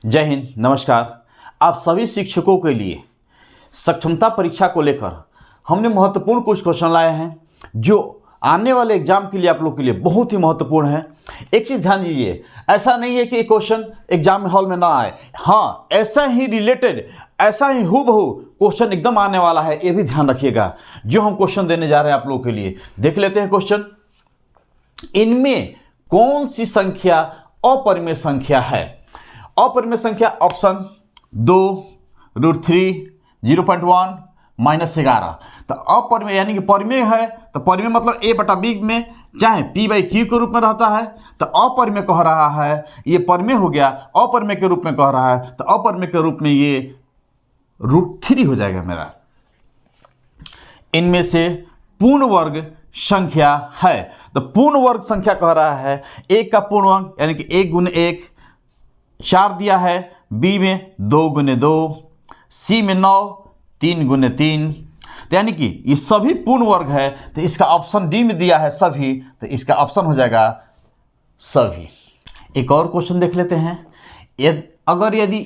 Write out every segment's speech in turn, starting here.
जय हिंद, नमस्कार। आप सभी शिक्षकों के लिए सक्षमता परीक्षा को लेकर हमने महत्वपूर्ण कुछ क्वेश्चन लाए हैं जो आने वाले एग्जाम के लिए आप लोग के लिए बहुत ही महत्वपूर्ण है। एक चीज़ ध्यान दीजिए, ऐसा नहीं है कि एक क्वेश्चन एग्जाम हॉल में ना आए, हाँ ऐसा ही रिलेटेड, ऐसा ही हूबहू क्वेश्चन एकदम आने वाला है, ये भी ध्यान रखिएगा। जो हम क्वेश्चन देने जा रहे हैं आप लोगों के लिए, देख लेते हैं क्वेश्चन। इनमें कौन सी संख्या अपरिमेय संख्या है? अपरिमेय संख्या ऑप्शन 2√3, 0.1, -11। तो अपरिमेय यानी कि परिमेय है, तो परिमेय मतलब a/b में चाहे p/q के रूप में रहता है। तो अपरिमेय कह रहा है, ये परिमेय हो गया, अपरिमेय के रूप में कह रहा है, तो अपरिमेय के रूप में ये √3 हो जाएगा मेरा। इनमें से पूर्ण वर्ग संख्या है, तो पूर्ण वर्ग संख्या कह रहा है एक का पूर्ण वर्ग यानी कि 1 × 1 4 दिया है, बी में 2 × 2, सी में 9 3 × 3, तो यानी कि ये सभी पूर्ण वर्ग है। तो इसका ऑप्शन डी में दिया है सभी, तो इसका ऑप्शन हो जाएगा सभी। एक और क्वेश्चन देख लेते हैं। यदि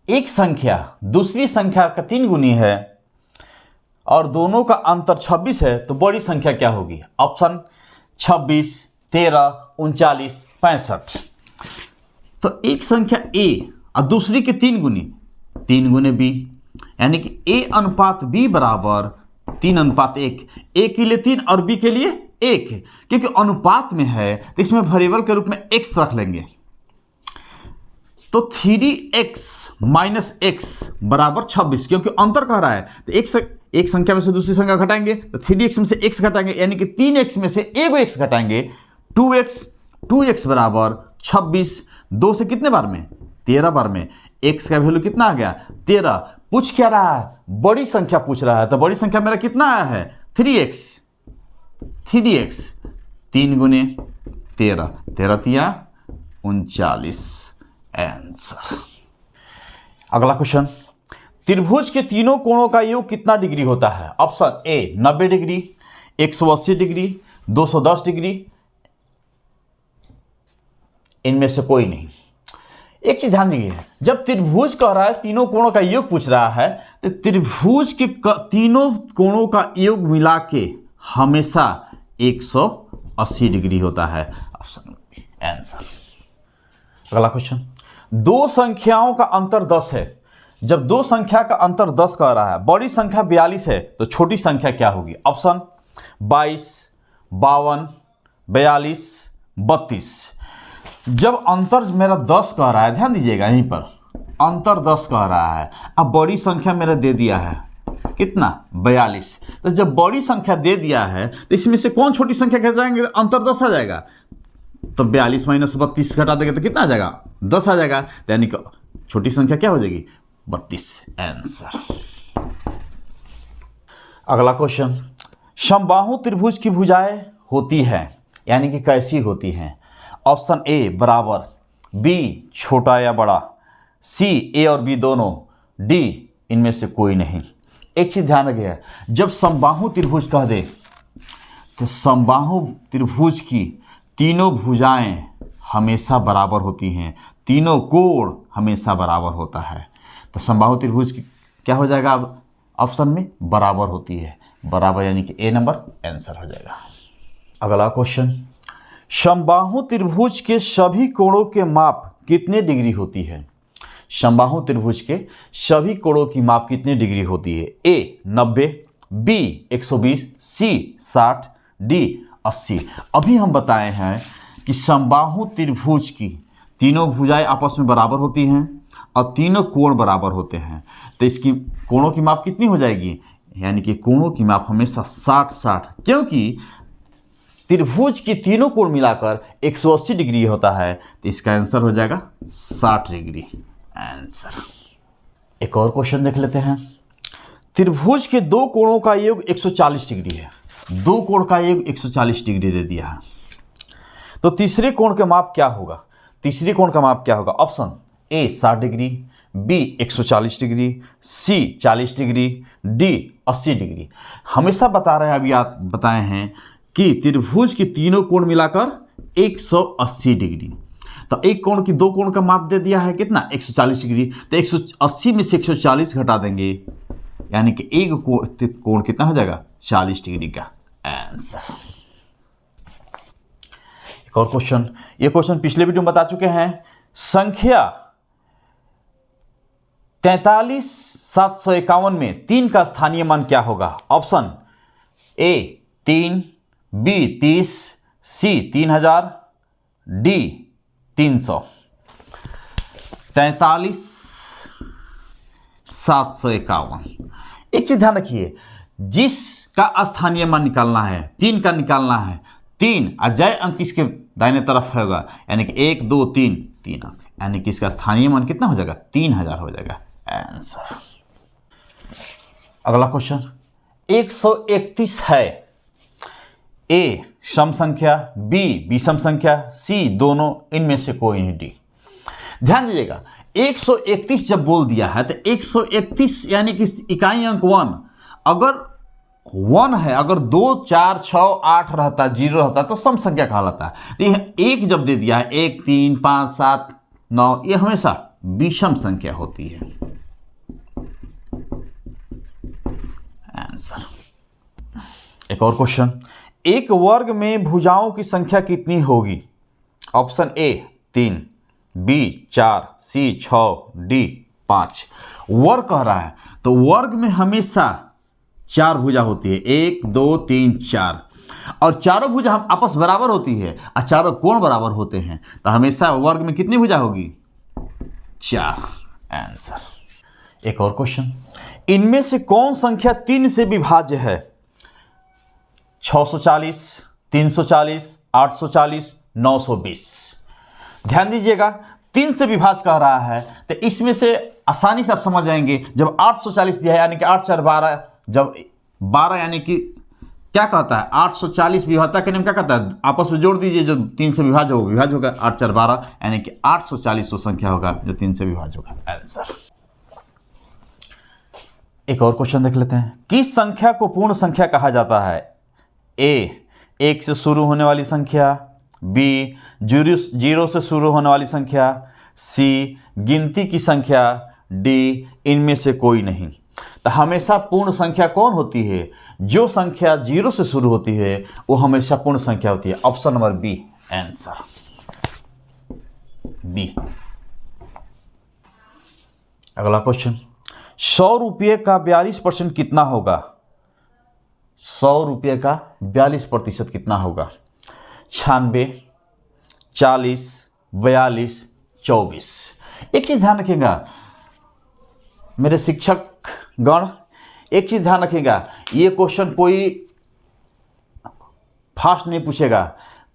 एक संख्या दूसरी संख्या का 3 गुनी है और दोनों का अंतर 26 है तो बड़ी संख्या क्या होगी? ऑप्शन 26, 13, 39, 65। तो एक संख्या a और दूसरी के 3 गुनी, 3 × b, यानी कि a अनुपात b बराबर 3:1। a के लिए 3 और b के लिए 1, क्योंकि अनुपात में है तो इसमें वेरिएबल के रूप में x रख लेंगे। तो 3x - x बराबर 26, क्योंकि अंतर कह रहा है तो एक संख्या में से दूसरी संख्या घटाएंगे तो 3x में से x घटाएंगे, यानी कि 3x में से एगो x घटाएंगे, 2x बराबर 26। 2 से कितने बार में? 13 बार में। x का वैल्यू कितना आ गया? 13। पूछ क्या रहा है? बड़ी संख्या पूछ रहा है, तो बड़ी संख्या मेरा कितना आया है? 3x 3 × 13, 13 × 39 answer. अगला क्वेश्चन, त्रिभुज के तीनों कोणों का योग कितना डिग्री होता है? ऑप्शन ए 90 डिग्री, 180 डिग्री, 210 डिग्री, इनमें से कोई नहीं। एक चीज ध्यान दीजिए, जब त्रिभुज कह रहा है तीनों कोणों का योग पूछ रहा है तो त्रिभुज के तीनों कोणों का योग मिला के हमेशा 180 डिग्री होता है। Option answer. अगला क्वेश्चन, दो संख्याओं का अंतर 10 है। जब दो संख्या का अंतर 10 कह रहा है, बड़ी संख्या 42 है, तो छोटी संख्या क्या होगी? ऑप्शन 22, 52, 42, 32। जब अंतर मेरा 10 कह रहा है, ध्यान दीजिएगा यहीं पर अंतर 10 कह रहा है, अब बड़ी संख्या मेरा दे दिया है कितना? 42। तो जब बड़ी संख्या दे दिया है तो इसमें से कौन छोटी संख्या घट जाएंगे? अंतर 10 आ जाएगा, तो 42 - 32 घटा देंगे तो कितना आ जाएगा? 10 आ जाएगा, यानी कि छोटी संख्या क्या हो जाएगी? 32 आंसर। अगला क्वेश्चन, समबाहु त्रिभुज की भुजाएं होती है, यानी कि कैसी होती हैं? ऑप्शन ए बराबर, बी छोटा या बड़ा, सी ए और बी दोनों, डी इनमें से कोई नहीं। एक चीज ध्यान रखिएगा, जब समबाहु त्रिभुज कह दे तो समबाहु त्रिभुज की तीनों भुजाएं हमेशा बराबर होती हैं, तीनों कोण हमेशा बराबर होता है। तो समबाहु त्रिभुज की क्या हो जाएगा? अब ऑप्शन में बराबर होती है, बराबर यानी कि ए नंबर आंसर हो जाएगा। अगला क्वेश्चन, समबाहु त्रिभुज के सभी कोणों के माप कितने डिग्री होती है? समबाहु त्रिभुज के सभी कोणों की माप कितनी डिग्री होती है? ए 90, बी 120, सी 60, डी 80। अभी हम बताए हैं कि समबाहु त्रिभुज की तीनों भुजाएं आपस में बराबर होती हैं और तीनों कोण बराबर होते हैं, तो इसकी कोणों की माप कितनी हो जाएगी? यानी कि कोणों की माप हमेशा 60-60, क्योंकि त्रिभुज की तीनों कोण मिलाकर 180 डिग्री होता है, तो इसका आंसर हो जाएगा 60 डिग्री आंसर। एक और क्वेश्चन देख लेते हैं। त्रिभुज के दो कोणों का योग 140 डिग्री है, दो कोण का योग 140 डिग्री दे दिया है, तो तीसरे कोण का माप क्या होगा? तीसरे कोण का माप क्या होगा? Option A 60 degree, B 140 degree, C 40 degree, D 80 degree. हमेशा बता रहे हैं, अभी आप बताए हैं कि त्रिभुज के तीनों कोण मिलाकर 180 डिग्री। तो एक कोण की दो कोण का माप दे दिया है कितना 140 डिग्री, तो 180 में से 140 घटा देंगे, यानी कि एक कोण कितना हो जाएगा 40 डिग्री का आंसर। एक और क्वेश्चन, ये क्वेश्चन पिछले वीडियो में बता चुके हैं। संख्या 43,751 में 3 का स्थानीय मान क्या होगा? Option A 3, B 30, C 3000, D 300। 43,751। एक चीज ध्यान रखिए, जिसका स्थानीय मान निकालना है 3 का निकालना है, 3 अजय अंक इसके दाहिने तरफ होगा, यानी कि 1 2 3 3 अंक, यानी कि इसका स्थानीय मान कितना हो जाएगा 3000 हो जाएगा आंसर। अगला क्वेश्चन 131 है। ए सम संख्या, बी विषम संख्या, सी दोनों, इनमें से कोई नहीं, डी। ध्यान दीजिएगा 131 जब बोल दिया है तो 131 यानी कि इकाई अंक 1, अगर 1 है, अगर 2 4 6 8 रहता, 0 रहता तो सम संख्या कहलाता है। तो यह 1 जब दे दिया है 1 3 5 7 9, यह हमेशा विषम संख्या होती है आंसर। एक और क्वेश्चन, एक वर्ग में भुजाओं की संख्या कितनी होगी? Option A 3, B 4, C 6, D 5। वर्ग कह रहा है तो वर्ग में हमेशा 4 भुजा होती है, 1 2 3 4, और चारों भुजा हम आपस बराबर होती है और चारों कोण बराबर होते हैं, तो हमेशा वर्ग में कितनी भुजा होगी 4 आंसर। एक और क्वेश्चन, इनमें से कौन संख्या 3 से विभाज्य है? 640, 340, 840, 920। ध्यान दीजिएगा 3 से विभाज्य कह रहा है तो इसमें से आसानी से आप समझ जाएंगे, जब 840 दिया है यानी कि 8 4 12, जब 12 यानी कि क्या कहता है 840 विभाज्यता के नियम क्या कहता है, आपस में जोड़ दीजिए, जो 3 से विभाज्य होगा विभाज्य होगा, 8 4 12 यानी कि 840 वो संख्या होगा जो 3 से विभाज्य होगा आंसर। एक और क्वेश्चन देख लेते हैं, किस संख्या को पूर्ण संख्या कहा जाता है? ए 1 से शुरू होने वाली संख्या, बी 0 से शुरू होने वाली संख्या, सी गिनती की संख्या, डी इनमें से कोई नहीं। तो हमेशा पूर्ण संख्या कौन होती है? जो संख्या 0 से शुरू होती है वो हमेशा पूर्ण संख्या होती है। Option number B answer, B. अगला क्वेश्चन, 100 रुपये का 42% कितना होगा? 100 रुपये का 42% कितना होगा? 96, 40, 42, 24। एक चीज ध्यान रखिएगा मेरे शिक्षक गण, एक चीज ध्यान रखिएगा, ये क्वेश्चन कोई फास्ट नहीं पूछेगा,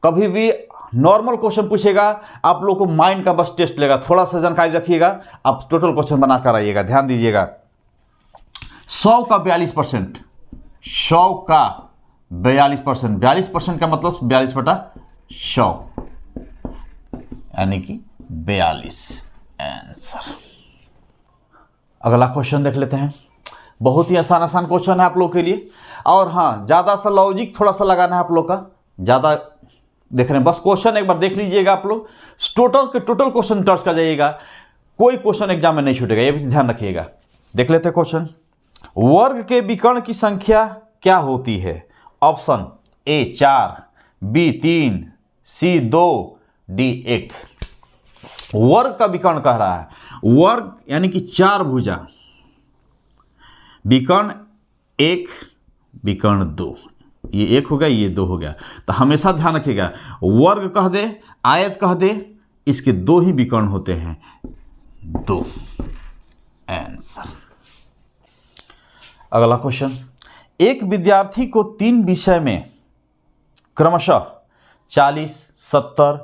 कभी भी नॉर्मल क्वेश्चन पूछेगा, आप लोग को माइंड का बस टेस्ट लेगा, थोड़ा सा जानकारी रखिएगा, आप टोटल क्वेश्चन बना कर आइएगा। ध्यान दीजिएगा 100 का 42%, 100 का 42%, 42% का मतलब 42/100 यानी कि 42 आंसर। अगला क्वेश्चन देख लेते हैं, बहुत ही आसान क्वेश्चन है आप लोग के लिए, और हाँ ज़्यादा सा लॉजिक थोड़ा सा लगाना है आप लोग का, ज़्यादा देख रहे हैं बस क्वेश्चन एक बार देख लीजिएगा आप लोग, टोटल क्वेश्चन टच कर जाइएगा, कोई क्वेश्चन एग्जाम में नहीं छूटेगा, ये भी ध्यान रखिएगा। देख लेते हैं क्वेश्चन, वर्ग के विकर्ण की संख्या क्या होती है? Option A 4, B 3, C 2, D 1। वर्ग का विकर्ण कह रहा है, वर्ग यानी कि 4 भुजा, विकर्ण 1, विकर्ण 2, ये 1 हो गया, ये 2 हो गया, तो हमेशा ध्यान रखिएगा वर्ग कह दे, आयत कह दे, इसके 2 ही विकर्ण होते हैं, 2 आंसर। अगला क्वेश्चन, एक विद्यार्थी को 3 विषय में क्रमशः 40, 70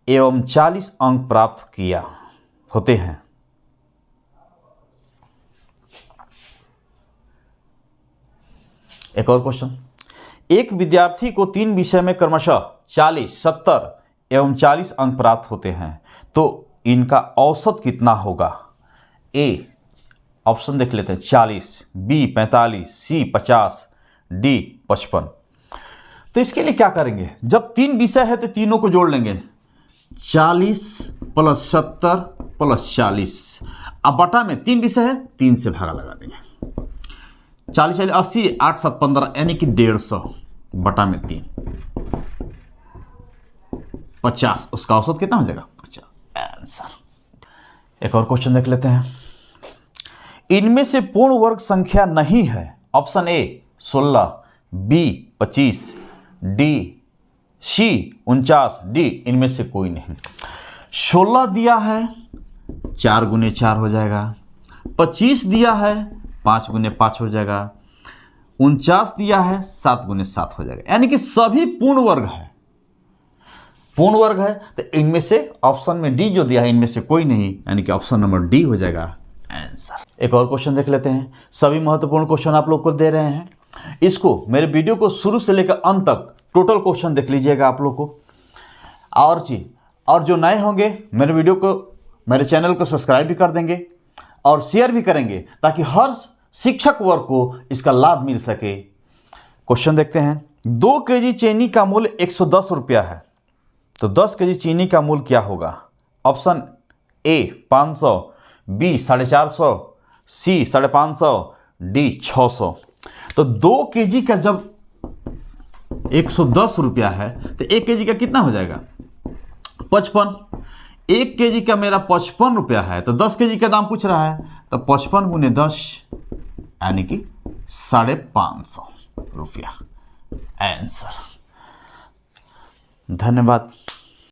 एवं 40 अंक प्राप्त किया होते हैं। एक और क्वेश्चन, एक विद्यार्थी को 3 विषय में क्रमशः 40, 70 एवं 40 अंक प्राप्त होते हैं, तो इनका औसत कितना होगा? ए ऑप्शन देख लेते हैं 40, बी 45, सी 50, डी 55। तो इसके लिए क्या करेंगे, जब 3 विषय है तो तीनों को जोड़ लेंगे, 40 प्लस 70 प्लस 40। अब बटा में 3 विषय है, 3 से भागा लगा देंगे। 40 80, 8 7 15 यानी कि 150 बटा में 3 50। उसका औसत कितना हो जाएगा? 50 आंसर। एक और क्वेश्चन देख लेते हैं। इनमें से पूर्ण वर्ग संख्या नहीं है। Option A 16, B 25, D C 49, D इनमें से कोई नहीं। 16 दिया है 4 गुने 4 हो जाएगा, 25 दिया है 5 गुने 5 हो जाएगा, 49 दिया है 7 गुने 7 हो जाएगा, यानी कि सभी पूर्ण वर्ग है। पूर्ण वर्ग है तो इनमें से ऑप्शन में डी जो दिया है इनमें से कोई नहीं, यानी कि ऑप्शन नंबर डी हो जाएगा आंसर। एक और क्वेश्चन देख लेते हैं। सभी महत्वपूर्ण क्वेश्चन आप लोग को दे रहे हैं, इसको मेरे वीडियो को शुरू से लेकर अंत तक टोटल क्वेश्चन देख लीजिएगा आप लोग को। और जो नए होंगे मेरे वीडियो को, मेरे चैनल को सब्सक्राइब भी कर देंगे और शेयर भी करेंगे ताकि हर शिक्षक वर्ग को इसका लाभ मिल सके। क्वेश्चन देखते हैं। 2 केजी चीनी का मूल्य 110 रुपया है, तो 10 केजी चीनी का मूल्य क्या होगा? Option A 500, B 450, C 550, D 600। तो 2 केजी का जब 110 रुपया है तो 1 केजी का कितना हो जाएगा? 55। 1 केजी का मेरा 55 रुपया है, तो 10 केजी का दाम पूछ रहा है, तो 55 गुने 10 यानी कि 550 रुपया आंसर। धन्यवाद।